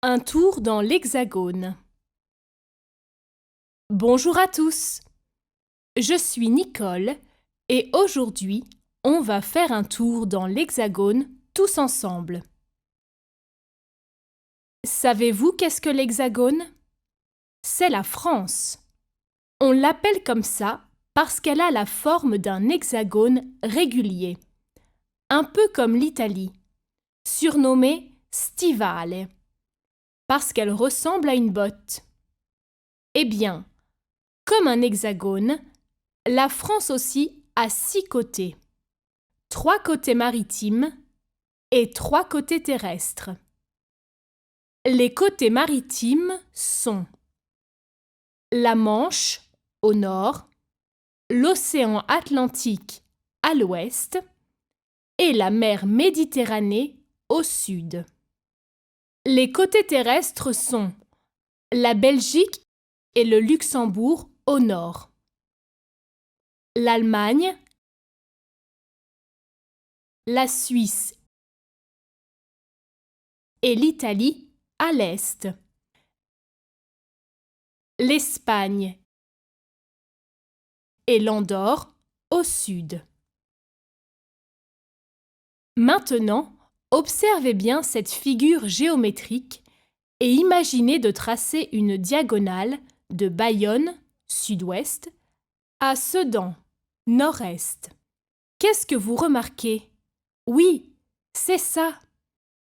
Un tour dans l'Hexagone. Bonjour à tous, je suis Nicole et aujourd'hui, on va faire un tour dans l'Hexagone tous ensemble. Savez-vous qu'est-ce que l'Hexagone? C'est la France. On l'appelle comme ça parce qu'elle a la forme d'un hexagone régulier, un peu comme l'Italie, surnommée Stivale, parce qu'elle ressemble à une botte. Eh bien, comme un hexagone, la France aussi a 6 côtés. 3 côtés maritimes et 3 côtés terrestres. Les côtés maritimes sont la Manche au nord, l'océan Atlantique à l'ouest et la mer Méditerranée au sud. Les côtés terrestres sont la Belgique et le Luxembourg au nord, l'Allemagne, la Suisse et l'Italie à l'est, l'Espagne et l'Andorre au sud. Maintenant, observez bien cette figure géométrique et imaginez de tracer une diagonale de Bayonne, sud-ouest, à Sedan, nord-est. Qu'est-ce que vous remarquez? Oui, c'est ça.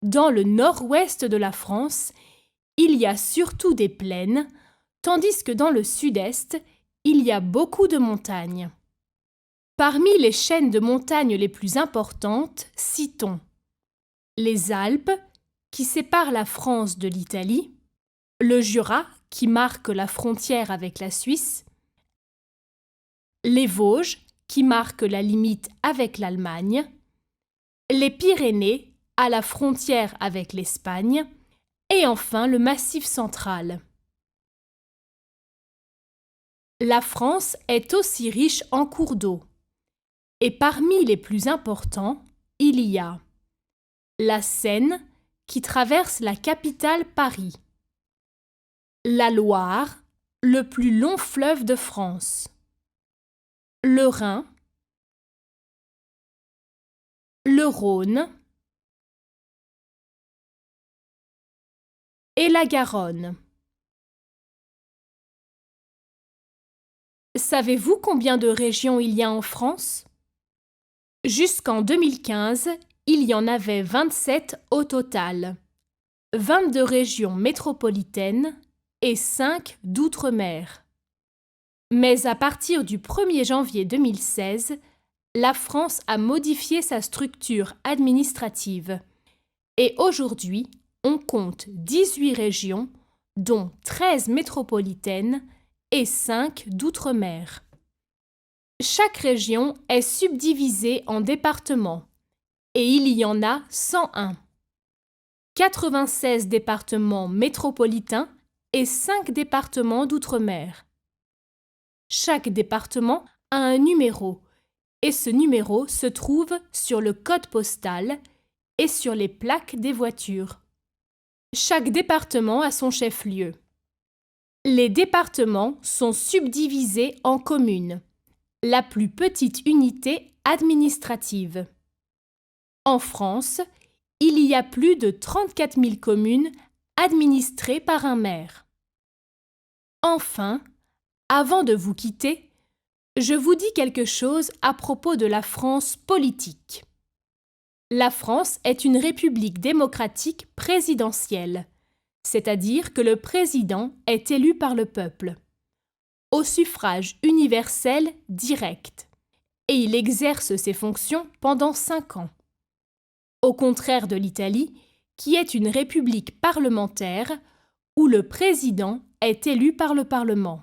Dans le nord-ouest de la France, il y a surtout des plaines, tandis que dans le sud-est, il y a beaucoup de montagnes. Parmi les chaînes de montagnes les plus importantes, citons les Alpes, qui séparent la France de l'Italie, le Jura, qui marque la frontière avec la Suisse, les Vosges, qui marquent la limite avec l'Allemagne, les Pyrénées, à la frontière avec l'Espagne, et enfin le Massif central. La France est aussi riche en cours d'eau. Et parmi les plus importants, il y a la Seine, qui traverse la capitale Paris, la Loire, le plus long fleuve de France, le Rhin, le Rhône et la Garonne. Savez-vous combien de régions il y a en France? Jusqu'en 2015, il y en avait 27 au total, 22 régions métropolitaines et 5 d'outre-mer. Mais à partir du 1er janvier 2016, la France a modifié sa structure administrative et aujourd'hui, on compte 18 régions, dont 13 métropolitaines et 5 d'outre-mer. Chaque région est subdivisée en départements et il y en a 101. 96 départements métropolitains et 5 départements d'outre-mer. Chaque département a un numéro et ce numéro se trouve sur le code postal et sur les plaques des voitures. Chaque département a son chef-lieu. Les départements sont subdivisés en communes, la plus petite unité administrative. En France, il y a plus de 34 000 communes administrées par un maire. Enfin, avant de vous quitter, je vous dis quelque chose à propos de la France politique. La France est une république démocratique présidentielle, c'est-à-dire que le président est élu par le peuple, au suffrage universel direct, et il exerce ses fonctions pendant 5 ans. Au contraire de l'Italie, qui est une république parlementaire où le président est élu par le Parlement.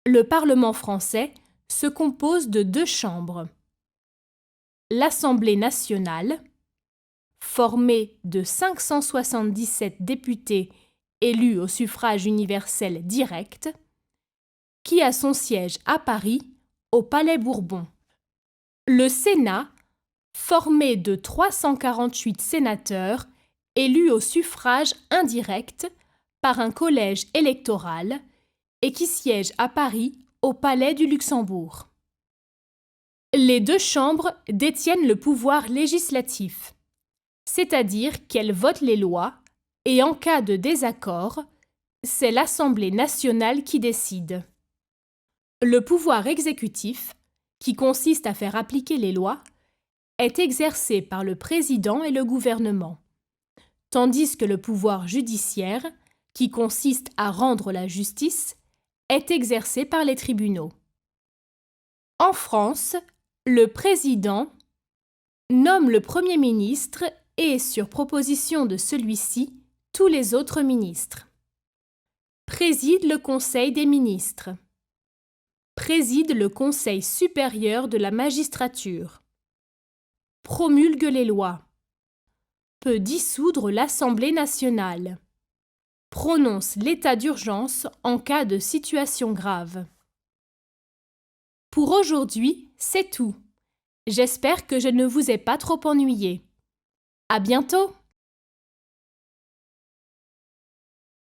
Le Parlement français se compose de 2 chambres. L'Assemblée nationale, formée de 577 députés élus au suffrage universel direct, qui a son siège à Paris, au Palais Bourbon. Le Sénat, formé de 348 sénateurs élu au suffrage indirect par un collège électoral et qui siège à Paris au Palais du Luxembourg. Les deux chambres détiennent le pouvoir législatif, c'est-à-dire qu'elles votent les lois et en cas de désaccord, c'est l'Assemblée nationale qui décide. Le pouvoir exécutif, qui consiste à faire appliquer les lois, est exercé par le président et le gouvernement, tandis que le pouvoir judiciaire, qui consiste à rendre la justice, est exercé par les tribunaux. En France, le président nomme le Premier ministre et, sur proposition de celui-ci, tous les autres ministres. Préside le Conseil des ministres. Préside le Conseil supérieur de la magistrature. Promulgue les lois. Peut dissoudre l'Assemblée nationale. Prononce l'état d'urgence en cas de situation grave. Pour aujourd'hui, c'est tout. J'espère que je ne vous ai pas trop ennuyé. À bientôt!